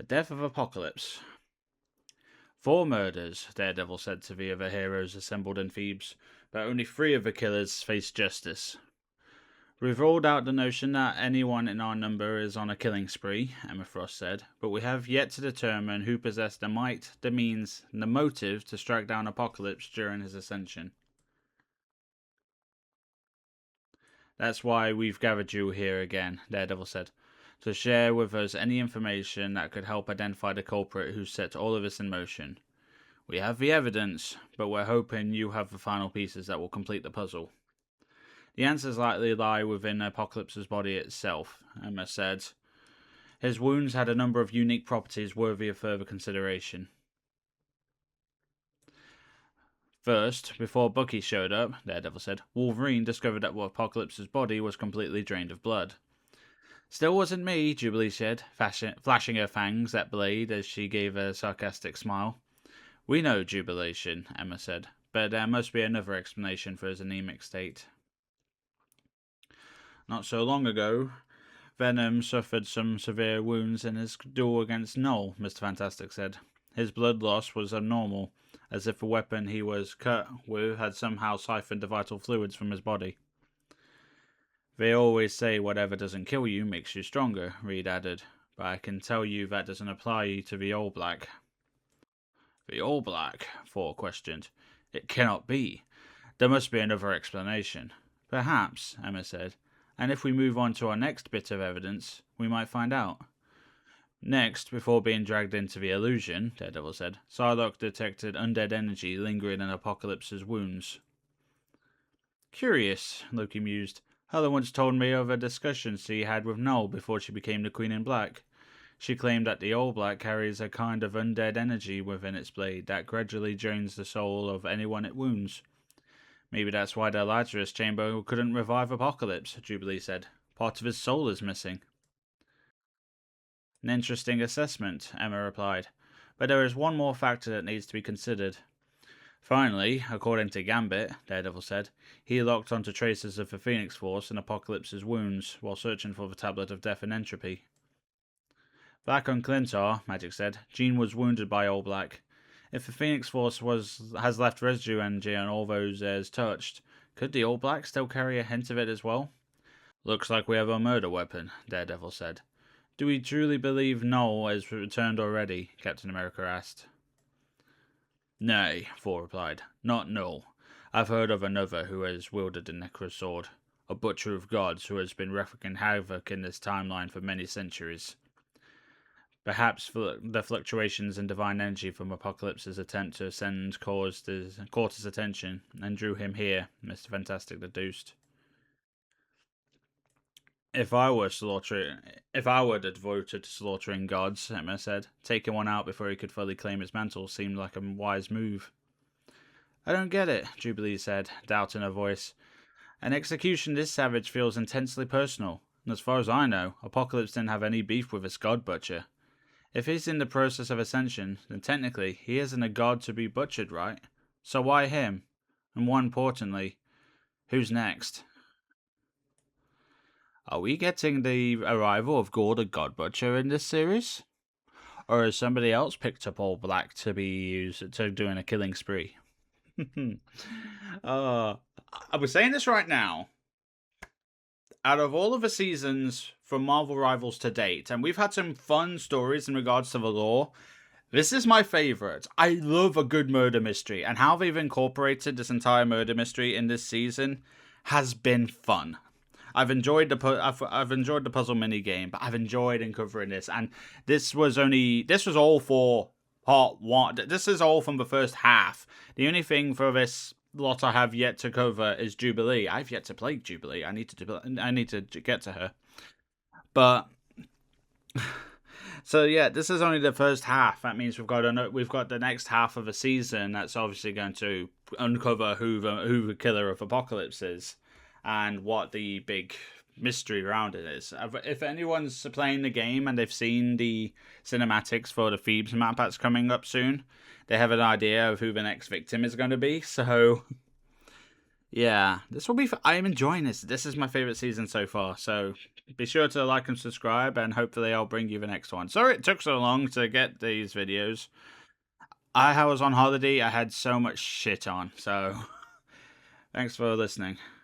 The death of Apocalypse. 4 murders, Daredevil said to the other heroes assembled in Thebes, but only 3 of the killers faced justice. We've ruled out the notion that anyone in our number is on a killing spree, Emma Frost said, but we have yet to determine who possessed the might, the means, and the motive to strike down Apocalypse during his ascension. That's why we've gathered you here again, Daredevil said, to share with us any information that could help identify the culprit who set all of this in motion. We have the evidence, but we're hoping you have the final pieces that will complete the puzzle. The answers likely lie within Apocalypse's body itself, Emma said. His wounds had a number of unique properties worthy of further consideration. First, before Bucky showed up, Daredevil said, Wolverine discovered that Apocalypse's body was completely drained of blood. Still wasn't me, Jubilee said, flashing her fangs at Blade as she gave a sarcastic smile. We know, Jubilation, Emma said, but there must be another explanation for his anemic state. Not so long ago, Venom suffered some severe wounds in his duel against Null, Mr. Fantastic said. His blood loss was abnormal, as if the weapon he was cut with had somehow siphoned the vital fluids from his body. They always say whatever doesn't kill you makes you stronger, Reed added, but I can tell you that doesn't apply to the All Black. The All Black? Thor questioned. It cannot be. There must be another explanation. Perhaps, Emma said, and if we move on to our next bit of evidence, we might find out. Next, before being dragged into the illusion, Daredevil said, Psylocke detected undead energy lingering in Apocalypse's wounds. Curious, Loki mused. Helen once told me of a discussion she had with Null before she became the Queen in Black. She claimed that the All Black carries a kind of undead energy within its blade that gradually drains the soul of anyone it wounds. Maybe that's why the Lazarus Chamber couldn't revive Apocalypse, Jubilee said. Part of his soul is missing. An interesting assessment, Emma replied, but there is one more factor that needs to be considered. Finally, according to Gambit, Daredevil said, he locked onto traces of the Phoenix Force in Apocalypse's wounds while searching for the Tablet of Death and Entropy. Back on Clintar, Magic said, Jean was wounded by All Black. If the Phoenix Force has left residue energy on all those airs touched, could the All Black still carry a hint of it as well? Looks like we have a murder weapon, Daredevil said. Do we truly believe Null has returned already? Captain America asked. Nay, Thor replied, not Null. I've heard of another who has wielded the Necro's sword, a butcher of gods who has been wreaking havoc in this timeline for many centuries. Perhaps the fluctuations in divine energy from Apocalypse's attempt to ascend caught his attention and drew him here, Mr. Fantastic deduced. If I were devoted to slaughtering gods, Emma said, taking one out before he could fully claim his mantle seemed like a wise move. I don't get it, Jubilee said, doubt in her voice. An execution this savage feels intensely personal, and as far as I know, Apocalypse didn't have any beef with his god butcher. If he's in the process of ascension, then technically he isn't a god to be butchered, right? So why him? And more importantly, who's next? Are we getting the arrival of Gore the God Butcher in this series? Or has somebody else picked up All Black to be used to doing a killing spree? I was saying this right now. Out of all of the seasons from Marvel Rivals to date, and we've had some fun stories in regards to the lore, this is my favourite. I love a good murder mystery, and how they've incorporated this entire murder mystery in this season has been fun. I've enjoyed the puzzle mini game, but I've enjoyed uncovering this, and this was all for part 1. This is all from the first half. The only thing for this lot I have yet to cover is Jubilee. I've yet to play Jubilee. I need to get to her. But so yeah, this is only the first half. That means we've got the next half of a season that's obviously going to uncover who the killer of Apocalypse is and what the big mystery around it is. If anyone's playing the game and they've seen the cinematics for the Thebes map that's coming up soon, they have an idea of who the next victim is going to be. So Yeah, this will be. I am enjoying this. This is my favorite season so far. So be sure to like and subscribe, and hopefully I'll bring you the next one. Sorry it took so long to get these videos. I was on holiday. I had so much shit on. So thanks for listening.